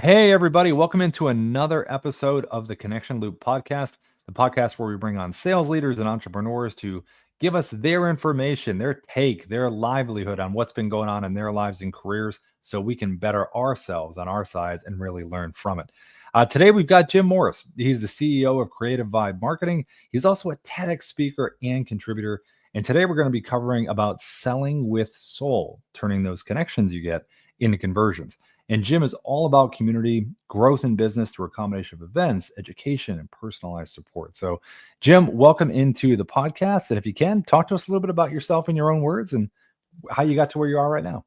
Hey, everybody, welcome into another episode of the Connection Loop podcast, the podcast where we bring on sales leaders and entrepreneurs to give us their information, their take, their livelihood on what's been going on in their lives and careers so we can better ourselves on our sides and really learn from it. Today, we've got Jim Morris. He's the CEO of Creative Vibe Marketing. He's also a TEDx speaker and contributor. And today, we're going to be covering about selling with soul, turning those connections you get into conversions. And Jim is all about community growth in business through a combination of events, education, and personalized support. So, Jim, welcome into the podcast. And if you can, talk to us a little bit about yourself in your own words and how you got to where you are right now.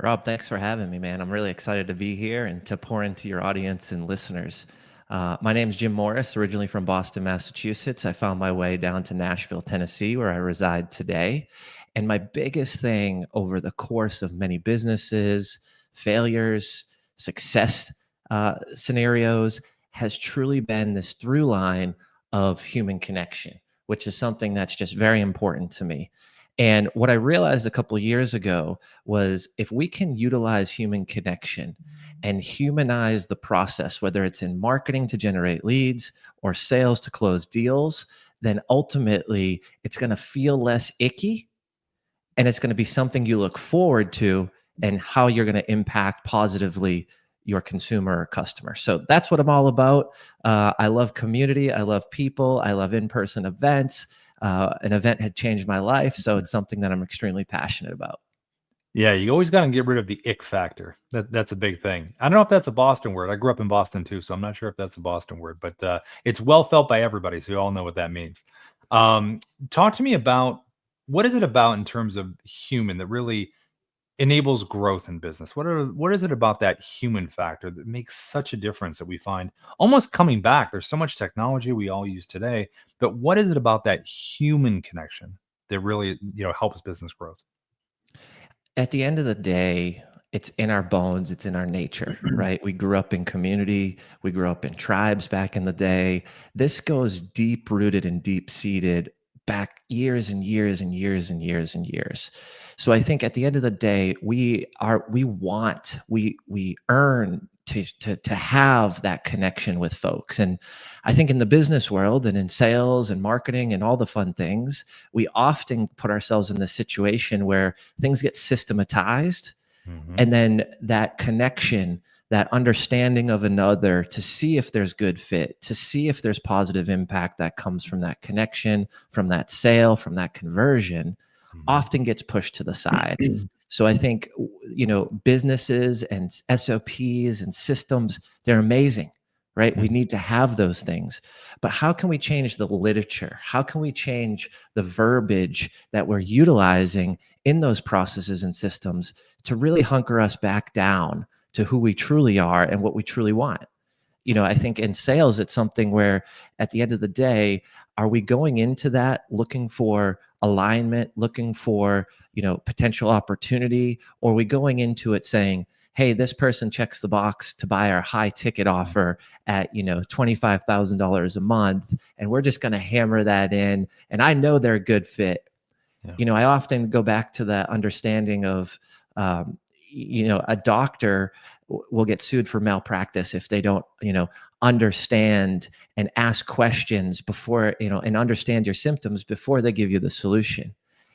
Rob, thanks for having me, man. I'm really excited to be here and to pour into your audience and listeners. My name's Jim Morris, originally from Boston, Massachusetts. I found my way down to Nashville, Tennessee, where I reside today. And my biggest thing over the course of many businesses, failures, success scenarios has truly been this through line of human connection, which is something that's just very important to me. And what I realized a couple of years ago was if we can utilize human connection and humanize the process, whether it's in marketing to generate leads or sales to close deals, then ultimately it's going to feel less icky and it's going to be something you look forward to and how you're going to impact positively your consumer or customer. So that's what I'm all about. I love community. I love people. I love in-person events. An event had changed my life. So it's something that I'm extremely passionate about. Yeah, you always got to get rid of the ick factor. That's a big thing. I don't know if that's a Boston word. I grew up in Boston too, so I'm not sure if that's a Boston word, but it's well felt by everybody, so you all know what that means. Um, Talk to me about what is it about in terms of human that really enables growth in business? What is it about that human factor that makes such a difference that we find almost coming back? There's so much technology we all use today, but what is it about that human connection that really, helps business growth? At the end of the day, it's in our bones, it's in our nature, right? We grew up in community, we grew up in tribes back in the day. This goes deep rooted and deep seated back years and years and years and years and years. So I think at the end of the day, we earn to have that connection with folks. And I think in the business world and in sales and marketing and all the fun things, we often put ourselves in this situation where things get systematized, Mhm. and then that connection, that understanding of another, to see if there's good fit, to see if there's positive impact that comes from that connection, from that sale, from that conversion, Mhm. often gets pushed to the side. So I think, businesses and SOPs and systems, they're amazing, right? We Mhm. need to have those things. But how can we change the literature? How can we change the verbiage that we're utilizing in those processes and systems to really hunker us back down to who we truly are and what we truly want? I think in sales, it's something where at the end of the day, are we going into that looking for alignment, looking for, potential opportunity, or are we going into it saying, hey, this person checks the box to buy our high ticket offer at, $25,000 a month, and we're just going to hammer that in. And I know they're a good fit. Yeah. I often go back to that understanding of, a doctor will get sued for malpractice if they don't, understand and ask questions before, and understand your symptoms before they give you the solution.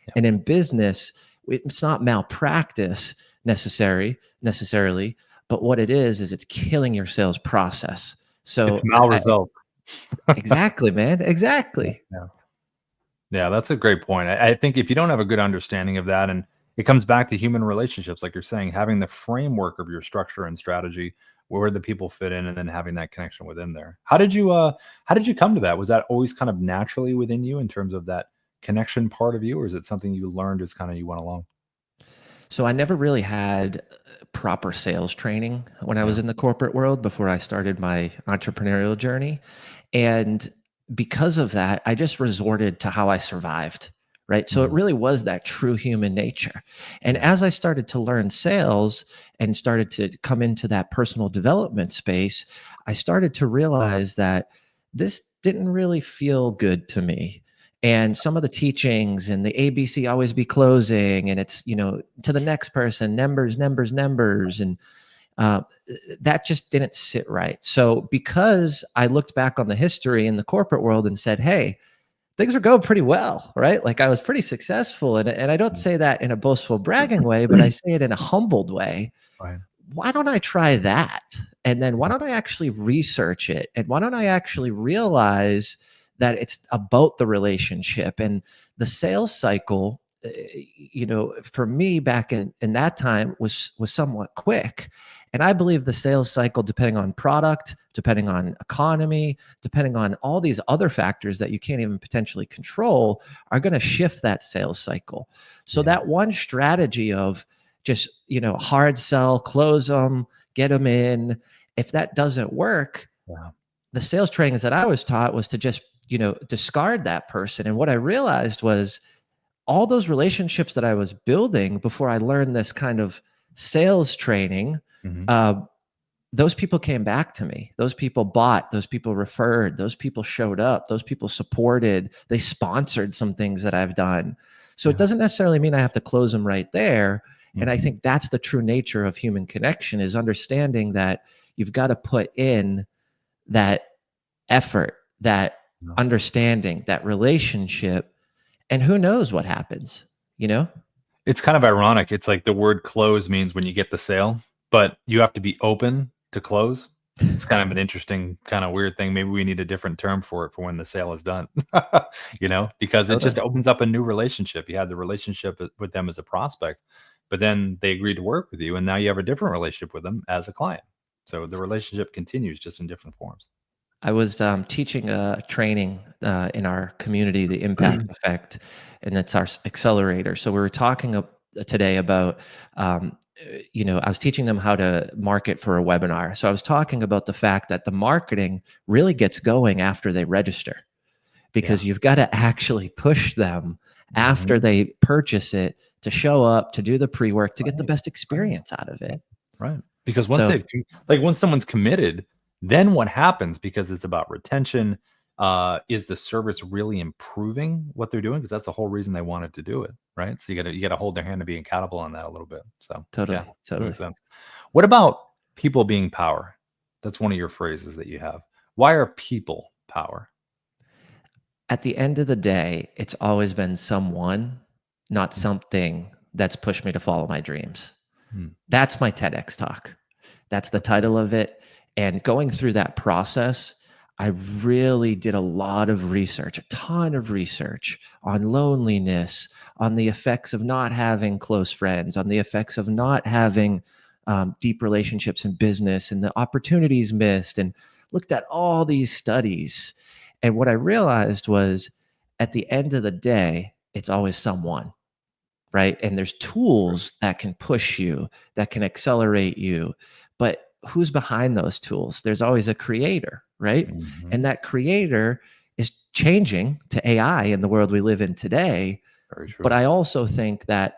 Yeah. And in business, it's not malpractice necessarily, but what it is it's killing your sales process. It's So mal result. exactly, man, Yeah. exactly. Yeah. Yeah, that's a great point. I think if you don't have a good understanding of that, and it comes back to human relationships, like you're saying, having the framework of your structure and strategy, where the people fit in, and then having that connection within there. How did you come to that? Was that always kind of naturally within you in terms of that connection part of you, or is it something you learned as kind of you went along? So I never really had proper sales training when I was Yeah. in the corporate world before I started my entrepreneurial journey. And because of that, I just resorted to how I survived. Right. So it Mhm. really was that true human nature. And Yeah. as I started to learn sales and started to come into that personal development space, I started to realize that this didn't really feel good to me. And some of the teachings and the ABC always be closing, and it's, to the next person, numbers, numbers, numbers. And uh, that just didn't sit right. So because I looked back on the history in the corporate world and said, hey, things were going pretty well, right? Like I was pretty successful. And I don't Mm. say that in a boastful bragging way, but I say it in a humbled way. Right. Why don't I try that? And then why don't I actually research it? And why don't I actually realize that it's about the relationship and the sales cycle? For me back in that time was somewhat quick. And I believe the sales cycle, depending on product, depending on economy, depending on all these other factors that you can't even potentially control, are going to shift that sales cycle. So Yeah. that one strategy of just hard sell, close them, get them in, if that doesn't work, Yeah. the sales trainings that I was taught was to just discard that person. And what I realized was all those relationships that I was building before I learned this kind of sales training, Mhm. uh, those people came back to me. Those people bought, those people referred, those people showed up, those people supported, they sponsored some things that I've done. So it Yeah. doesn't necessarily mean I have to close them right there. And I Mhm. think that's the true nature of human connection, is understanding that you've got to put in that effort, that Yeah. understanding, that relationship, and who knows what happens, you know? It's kind of ironic. It's like the word close means when you get the sale, but you have to be open to close. It's kind of an interesting, kind of weird thing. Maybe we need a different term for it for when the sale is done, because it just Totally. opens up a new relationship. You had the relationship with them as a prospect, but then they agreed to work with you, and now you have a different relationship with them as a client. So the relationship continues just in different forms. I was teaching a training in our community, the impact effect, and it's our accelerator. So we were talking today about, I was teaching them how to market for a webinar. So I was talking about the fact that the marketing really gets going after they register, Yeah. because you've got to actually push them after Mhm. they purchase it to show up, to do the pre work, to get the Right. best Right. experience out of it. Right. Because once So they've once someone's committed, then what happens, because it's about retention, is the service really improving what they're doing? Because that's the whole reason they wanted to do it, right? So you gotta hold their hand to be accountable on that a little bit. So yeah, totally, that makes totally. sense. What about people being power? That's one of your phrases that you have. Why are people power? At the end of the day, it's always been someone, not Mm, something, that's pushed me to follow my dreams. mm, That's my TEDx talk. That's the that's good. title of it. And going through that process, I really did a lot of research, a ton of research on loneliness, on the effects of not having close friends, on the effects of not having deep relationships in business, and the opportunities missed, and looked at all these studies. And what I realized was, at the end of the day, it's always someone, right? And there's True. tools that can push you, that can accelerate you. But who's behind those tools? There's always a creator, right? Mhm. And that creator is changing to AI in the world we live in today. Very But true. I also think that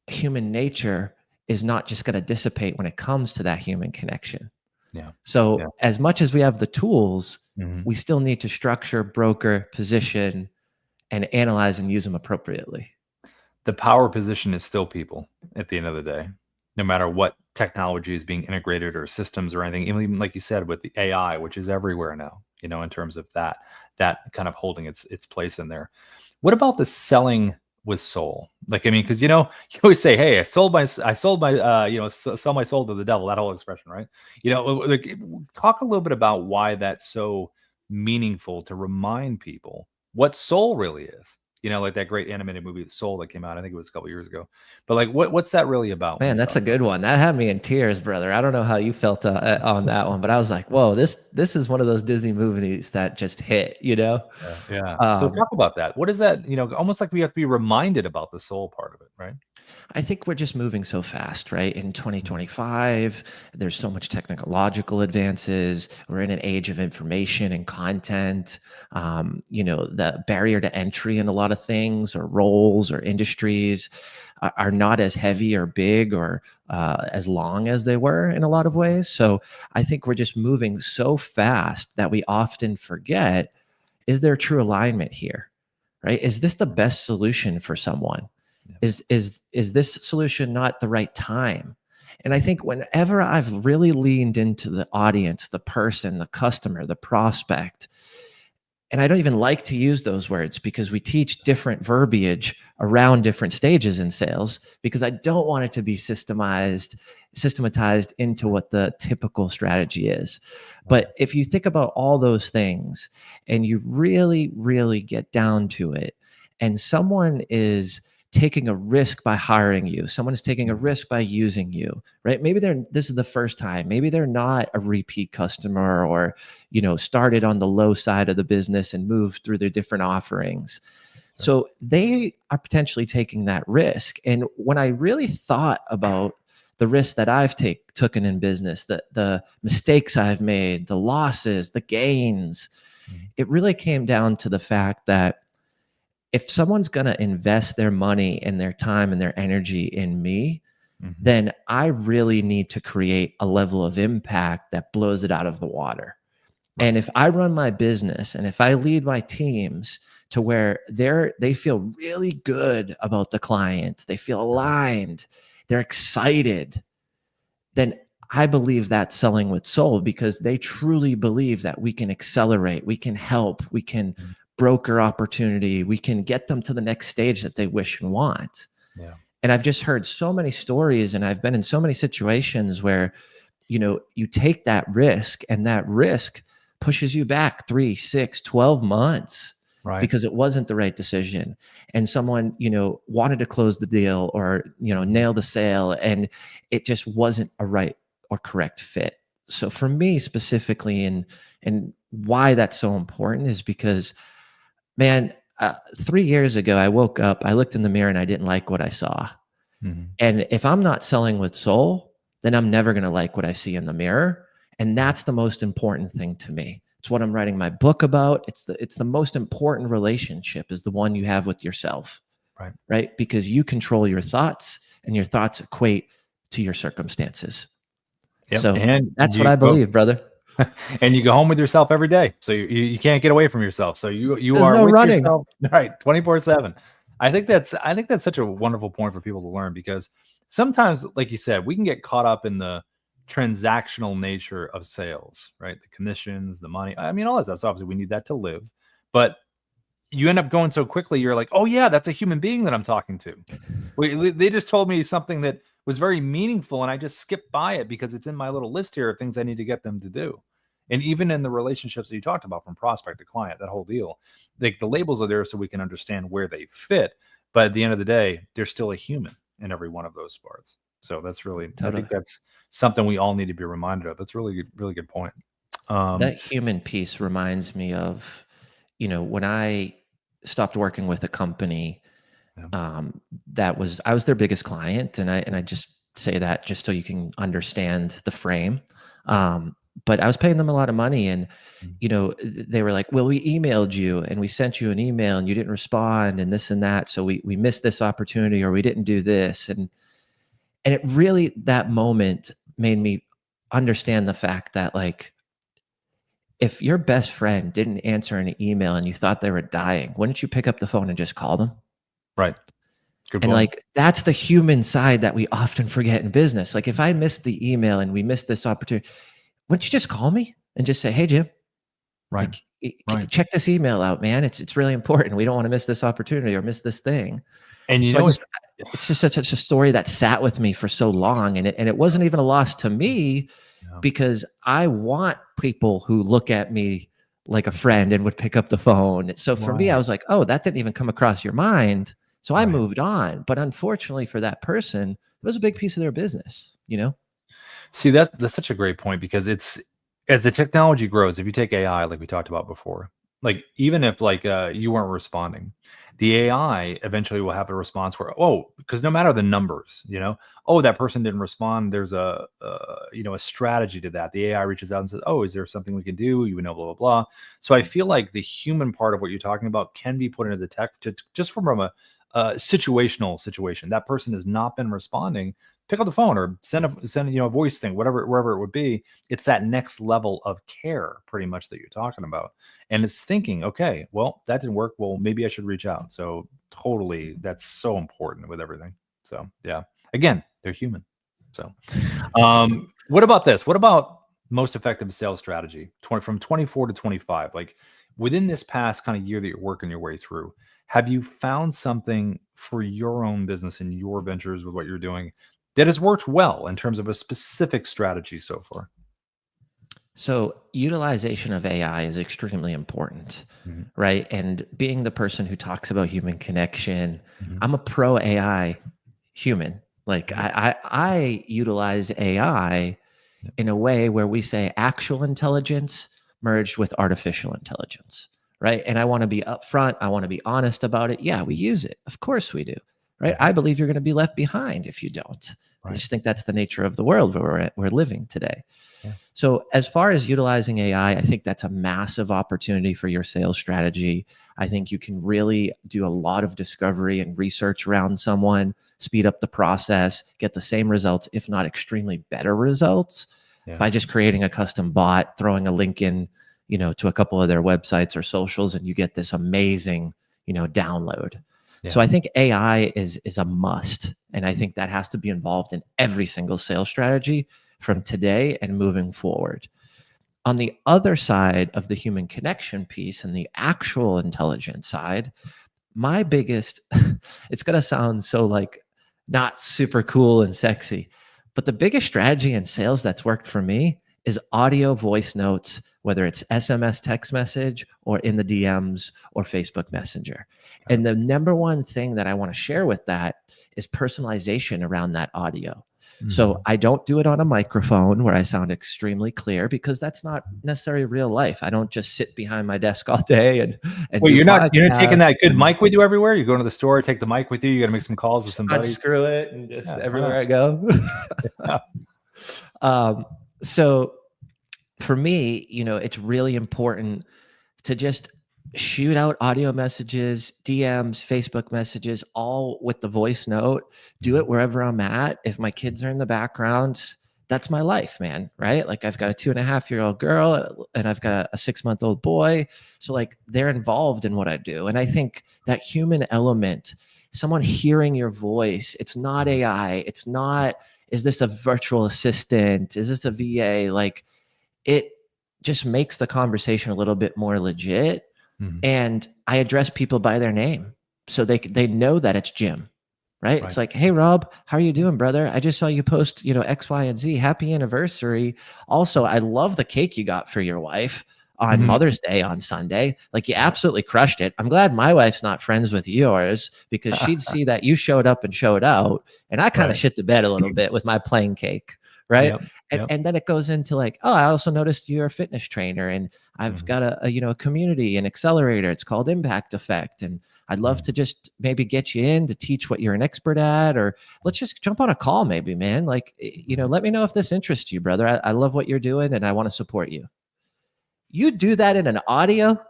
human nature is not just going to dissipate when it comes to that human connection. Yeah. Yeah. So, as much as we have the tools, Mhm. we still need to structure, broker, position, and analyze and use them appropriately. The power position is still people at the end of the day, no matter what technology is being integrated or systems or anything, even like you said, with the AI, which is everywhere now, in terms of that kind of holding its place in there. What about the selling with soul? Like, I mean, because you always say, "Hey, sell my soul to the devil." That whole expression, right? Like, talk a little bit about why that's so meaningful to remind people what soul really is. Like that great animated movie Soul that came out. I think it was a couple years ago. But like, what's that really about when Man, you that's talk a about good one. That had me in tears, brother. I don't know how you felt on that one, but I was like, "Whoa, this is one of those Disney movies that just hit," you know? that? Yeah. So Um, talk about that. What is that? Almost like we have to be reminded about the soul part of it, right? I think we're just moving so fast, right? In Mhm. 2025, there's so much technological advances. We're in an age of information and content. The barrier to entry in a lot of things, or roles, or industries, are not as heavy or big, or as long as they were in a lot of ways. So I think we're just moving so fast that we often forget, is there true alignment here? Right? Is this the best solution for someone? Yeah. Is this solution not the right time? And I think whenever I've really leaned into the audience, the person, the customer, the prospect, and I don't even like to use those words because we teach different verbiage around different stages in sales, because I don't want it to be systematized into what the typical strategy is. But if you think about all those things and you really, really get down to it, and someone is taking a risk by hiring you, someone is taking a risk by using you, right? Maybe this is the first time, maybe they're not a repeat customer, or started on the low side of the business and moved through their different offerings. So they are potentially taking that risk. And when I really thought about the risks that I've taken in business, the mistakes I've made, the losses, the gains, it really came down to the fact that if someone's going to invest their money and their time and their energy in me, then I really need to create a level of impact that blows it out of the water. And if I run my business and if I lead my teams to where they feel really good about the clients, they feel aligned, they're excited, then I believe that's selling with soul, because they truly believe that we can accelerate, we can help, we can broker opportunity, we can get them to the next stage that they wish and want. Yeah. And I've just heard so many stories, and I've been in so many situations where you take that risk, and that risk pushes you back 3, 6, 12 months because it wasn't the right decision. And someone, wanted to close the deal or, nail the sale, and it just wasn't a right or correct fit. So for me specifically, and why that's so important is because, man, 3 years ago, I woke up, I looked in the mirror and I didn't like what I saw. And if I'm not selling with soul, then I'm never going to like what I see in the mirror. And that's the most important thing to me. It's what I'm writing my book about. It's the most important relationship is the one you have with yourself. Right? Because you control your thoughts, and your thoughts equate to your circumstances. Yep. So And that's what I believe, brother. And you go home with yourself every day, so you can't get away from yourself. So you There's are no with running. yourself, right, 24/7. I think that's such a wonderful point for people to learn, because sometimes, like you said, we can get caught up in the transactional nature of sales, right? The commissions, the money. I mean, all that stuff. So obviously, we need that to live, but you end up going so quickly. You're like, oh yeah, that's a human being that I'm talking to. They just told me something that was very meaningful, and I just skipped by it because it's in my little list here of things I need to get them to do. And even in the relationships that you talked about, from prospect to client, that whole deal, like the labels are there so we can understand where they fit. But at the end of the day, there's still a human in every one of those parts. So that's really, I think that's something we all need to be reminded of. That's really, really good point. That human piece reminds me of, when I stopped working with a company, I was their biggest client, and I just say that just so you can understand the frame. But I was paying them a lot of money, and they were like, "Well, we emailed you and we sent you an email and you didn't respond, and this and that, so we missed this opportunity, or we didn't do this." And it really, that moment made me understand the fact that, like, if your best friend didn't answer an email and you thought they were dying, wouldn't you pick up the phone and just call them? Right. Good And, point. like, that's the human side that we often forget in business. Like, if I missed the email and we missed this opportunity, wouldn't you just call me and just say, "Hey, Jim, Right. like, Right. check this email out, man. It's really important. We don't want to miss this opportunity or miss this thing." And So it's just such a story that sat with me for so long, and it wasn't even a loss to me, because I want people who look at me like a friend and would pick up the phone. So for me, I was like, "Oh, that didn't even come across your mind." So I moved on. But unfortunately for that person, it was a big piece of their business, See, that's such a great point, because it's, as the technology grows, if you take AI, like we talked about before, like even if like you weren't responding, the AI eventually will have a response where, oh, because no matter the numbers, oh, that person didn't respond, there's a strategy to that. The AI reaches out and says, oh, is there something we can do? Blah blah blah. So I feel like the human part of what you're talking about can be put into the tech to just from a situational situation. That person has not been responding, pick up the phone or send a voice thing, wherever it would be. It's that next level of care pretty much that you're talking about. And it's thinking, okay, well, that didn't work. Well, maybe I should reach out. So totally, that's so important with everything. So yeah, again, they're human. So, what about this? What about most effective sales strategy? From 24 to 25, like within this past kind of year that you're working your way through, have you found something for your own business and your ventures with what you're doing that has worked well in terms of a specific strategy so far? So, utilization of AI is extremely important, Mhm, right? And being the person who talks about human connection, mhm, I'm a pro AI human. Like yep, I utilize AI yep, in a way where we say actual intelligence merged with artificial intelligence, right? And I want to be upfront. I want to be honest about it. Yeah, we use it. Of course we do, right? mhm, I believe you're going to be left behind if you don't. I right, just think that's the nature of the world where we're living today. yeah, So, as far as utilizing AI, I think that's a massive opportunity for your sales strategy. I think you can really do a lot of discovery and research around someone, speed up the process, get the same results, if not extremely better results, yeah, by just creating a custom bot, throwing a link in, to a couple of their websites or socials, and you get this amazing, download. yeah, So I think AI is a must, and I think that has to be involved in every single sales strategy from today and moving forward. On the other side of the human connection piece and the actual intelligence side, my biggest it's going to sound so like not super cool and sexy, but the biggest strategy in sales that's worked for me is audio voice notes, whether it's SMS text message or in the DMs or Facebook Messenger. yeah, And the number one thing that I want to share with that is personalization around that audio. So mhm. I don't do it on a microphone where I sound extremely clear, because that's not necessarily real life. I don't just sit behind my desk all day and Wait, do you're not taking podcasts that good and mic with you everywhere? You go to the store, take the mic with you, you gotta make some calls with some buddies? unscrew it and just Yeah, why not? everywhere I go. Yeah, um, so for me, it's really important to just shoot out audio messages, DMs, Facebook messages, all with the voice note. Do mhm, it wherever I'm at. If my kids are in the background, that's my life, man. Right? Like I've got a 2.5-year-old girl and I've got a 6-month-old boy. So like they're involved in what I do. And I think that human element, someone hearing your voice, it's not mhm, AI. It's not, is this a virtual assistant? Is this a VA? Like it just makes the conversation a little bit more legit, mhm, and I address people by their name so they know that it's Jim, right? It's right. like, "Hey Rob, how are you Yeah, doing, brother? I just saw you post, X, Y, and Z. Happy anniversary. Also, I love the cake you got for your wife on mhm, Mother's Day on Sunday. Like you yeah, absolutely crushed it. I'm glad my wife's not friends with yours, because she'd see that you showed up and showed out, and I kind of right. shit the bed a little bit with my plain cake, right?" Yep, And, yep, and then it goes into like, oh, I also noticed you're a fitness trainer, and I've mhm, got a community, an accelerator. It's called Impact Effect, and I'd love mhm, to just maybe get you in to teach what you're an expert at, or let's just jump on a call, maybe, man. Like, mhm. let me know if this interests you, brother. I love what you're doing, and I want to support you. You do that in an audio,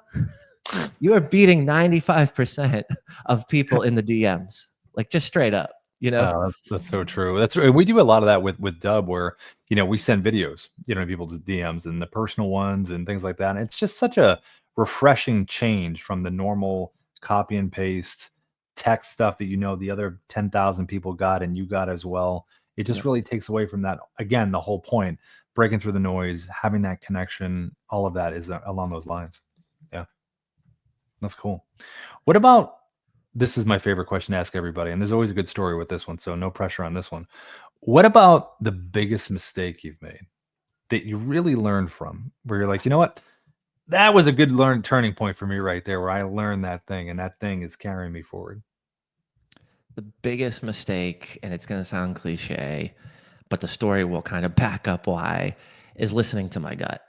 you are beating 95% of people in the DMs, like just straight up, you know? That's so true. And we do a lot of that with Dub, where we send videos, to people's DMs and the personal ones and things like that. And it's just such a refreshing change from the normal copy and paste text stuff that the other 10,000 people got and you got as well. It just Yep. really takes away from that. Again, the whole point, breaking through the noise, having that connection, all of that is along those lines. Yeah, that's cool. What about, this is my favorite question to ask everybody, and there's always a good story with this one, so no pressure on this one. What about the biggest mistake you've made that you really learned from, where you're like, you know what? That was a good turning point for me right there, where I learned that thing, and that thing is carrying me forward. The biggest mistake, and it's going to sound cliche, but the story will kind of back up why, is listening to my gut.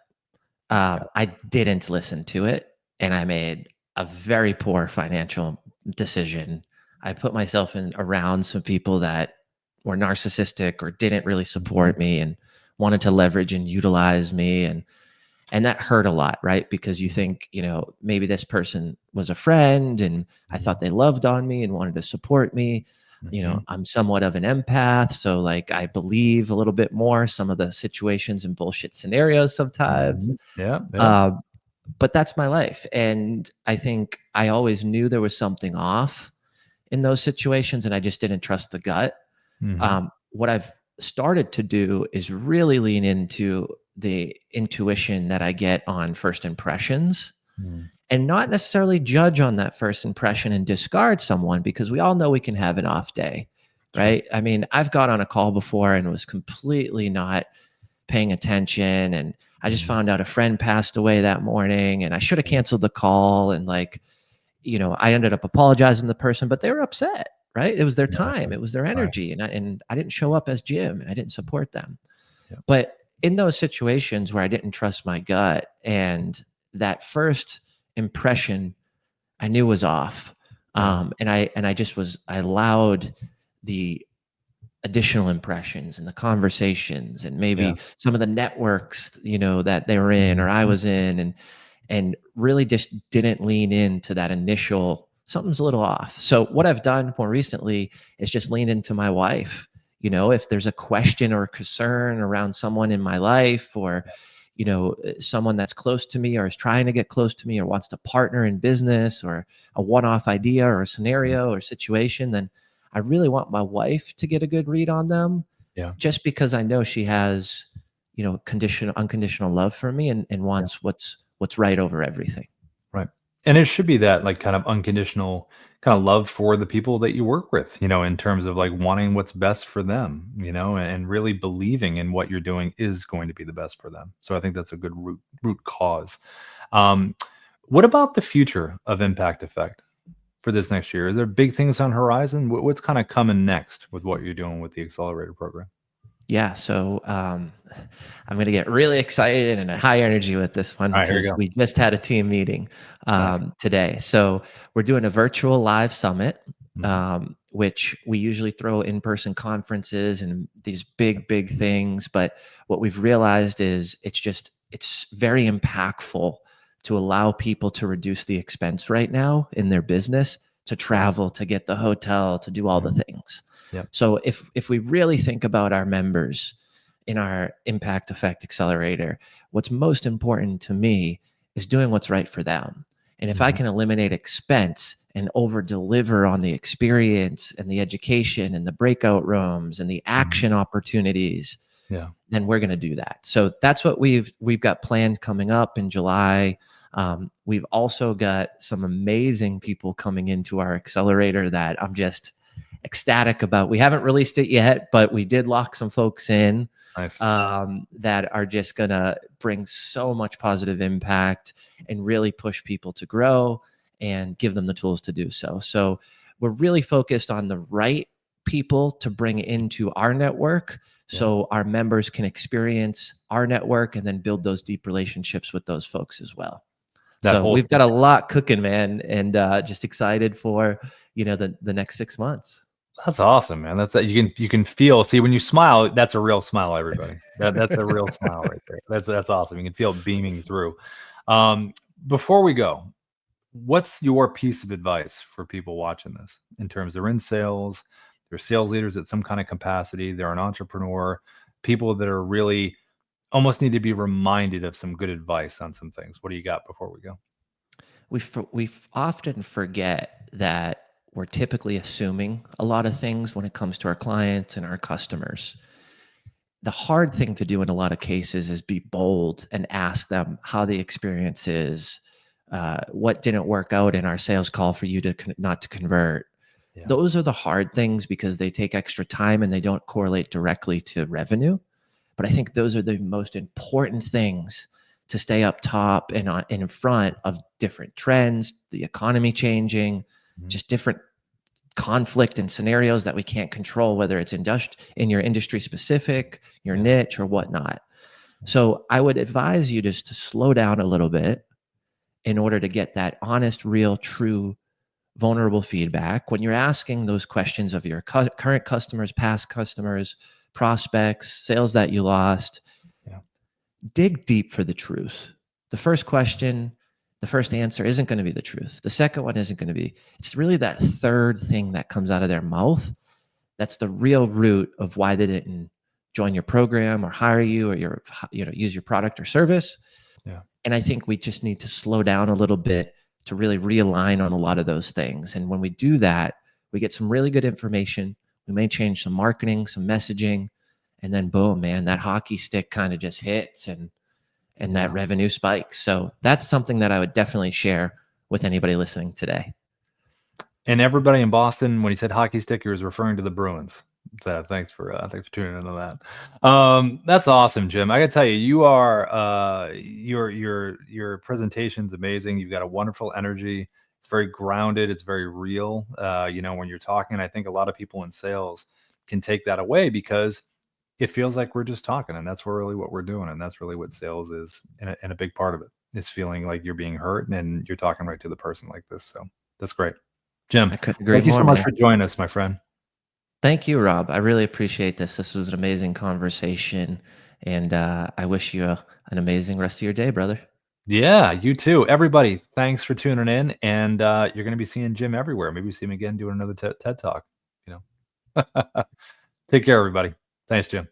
Yeah. I didn't listen to it, and I made a very poor financial decision. I put myself in around some people that were narcissistic or didn't really Mhm. support me and wanted to leverage and utilize me, and that hurt a lot, right? Because you think, maybe this person was a friend and I Mhm. thought they loved on me and wanted to support me. Mhm. I'm somewhat of an empath, so like I believe a little bit more some of the situations and bullshit scenarios sometimes. Mhm. Yeah, yeah. um, but that's my life, and I think I always knew there was something off in those situations, and I just didn't trust the gut. Mhm. What I've started to do is really lean into the intuition that I get on first impressions, Mm. and not necessarily judge on that first impression and discard someone, because we all know we can have an off day, Sure. right? I mean, I've got on a call before and was completely not paying attention, and I just Mhm. found out a friend passed away that morning, and I should have canceled the call, and like, I ended up apologizing to the person, but they were upset, right? It was their time, Exactly. it was their Right. energy, and I didn't show up as Jim, and I didn't support them. Yeah. But in those situations where I didn't trust my gut, and that first impression I knew was off, Yeah. and I just was I allowed the additional impressions and the conversations and Yeah. maybe some of the networks, that they were in or I Mhm. was in, and really just didn't lean into that initial something's a little off. So what I've done more recently is just lean into my wife. If there's a question or a concern around someone in my life, or someone that's close to me or is trying to get close to me or wants to partner in business, or a one-off idea or a Mhm. scenario or situation, then I really want my wife to get a good read on them, Yeah. just because I know she has, unconditional love for me, and Yeah. wants what's right over everything. Right. And it should be that like kind of unconditional kind of love for the people that you work with, in terms of like wanting what's best for them, and really believing in what you're doing is going to be the best for them. So I think that's a good root cause. Um, what about the future of Impact Effect for this next year? Is there big things on horizon? What's kind of coming next with what you're doing with the accelerator program? Yeah, so I'm going to get really excited and high energy with this one All right, here you because go. we just had a team meeting Nice. today. So we're doing a virtual live summit, Mhm. which we usually throw in-person conferences and these big, big things. But what we've realized is it's very impactful to allow people to reduce the expense right now in their business, to travel, to get the hotel, to do all the Mhm. things. Yep. So if we really think about our members in our Impact Effect Accelerator, what's most important to me is doing what's right for them. And if I Mhm. can eliminate expense and over deliver on the experience and the education and the breakout rooms and the Mhm. action opportunities, Yeah. then we're going to do that. So that's what we've got planned coming up in July. We've also got some amazing people coming into our accelerator that I'm just ecstatic about. We haven't released it yet, but we did lock some folks in Nice. that are just going to bring so much positive impact and really push people to grow and give them the tools to do so. So we're really focused on the right people to bring into our network Yeah. so our members can experience our network and then build those deep relationships with those folks as well. That So whole we've got a lot cooking, man, and just excited for the next 6 months. That's awesome, man. That's that you can feel. See, when you smile, that's a real smile, everybody. That's a real smile right there. That's awesome. You can feel it beaming through. Um, Before we go, what's your piece of advice for people watching this in terms they're in sales, they're sales leaders at some kind of capacity, they're an entrepreneur, people that are really almost need to be reminded of some good advice on some things. What do you got before we go? We often forget that we're typically assuming a lot of things when it comes to our clients and our customers. The hard thing to do in a lot of cases is be bold and ask them how the experience is, what didn't work out in our sales call for you to not to convert. Yeah. Those are the hard things because they take extra time and they don't correlate directly to revenue. But I think those are the most important things to stay up top and in front of different trends, the economy changing, Mhm. just different conflict and scenarios that we can't control, whether it's in your industry specific, your Yeah. niche, or whatnot. So I would advise you just to slow down a little bit in order to get that honest, real, true, vulnerable feedback when you're asking those questions of your current customers, past customers, prospects, sales that you lost. Yeah. Dig deep for the truth. The first question, the first answer isn't going to be the truth. The second one isn't going to be. It's really that third thing that comes out of their mouth. That's the real root of why they didn't join your program or hire you, or use your product or service. Yeah. And I think we just need to slow down a little bit to really realign on a lot of those things. And when we do that, we get some really good information. We may change some marketing, some messaging, and then boom, man, that hockey stick kind of just hits, and that Yeah. revenue spikes. So that's something that I would definitely share with anybody listening today. And everybody in Boston, when he said hockey stick, he was referring to the Bruins. So thanks for tuning into that. That's awesome, Jim. I gotta tell you, you are your presentation's amazing. You've got a wonderful energy. It's very grounded. It's very real. When you're talking, I think a lot of people in sales can take that away because it feels like we're just talking, and that's really what we're doing, and that's really what sales is, and a big part of it is feeling like you're being heard and you're talking right to the person like this. So that's great. Jim, I couldn't agree thank you so more, much man. for joining us, my friend. Thank you, Rob. I really appreciate this. This was an amazing conversation, and I wish you an amazing rest of your day, brother. Yeah, you too. Everybody, thanks for tuning in. And you're going to be seeing Jim everywhere. Maybe see him again doing another TED Talk. You know, take care, everybody. Thanks, Jim.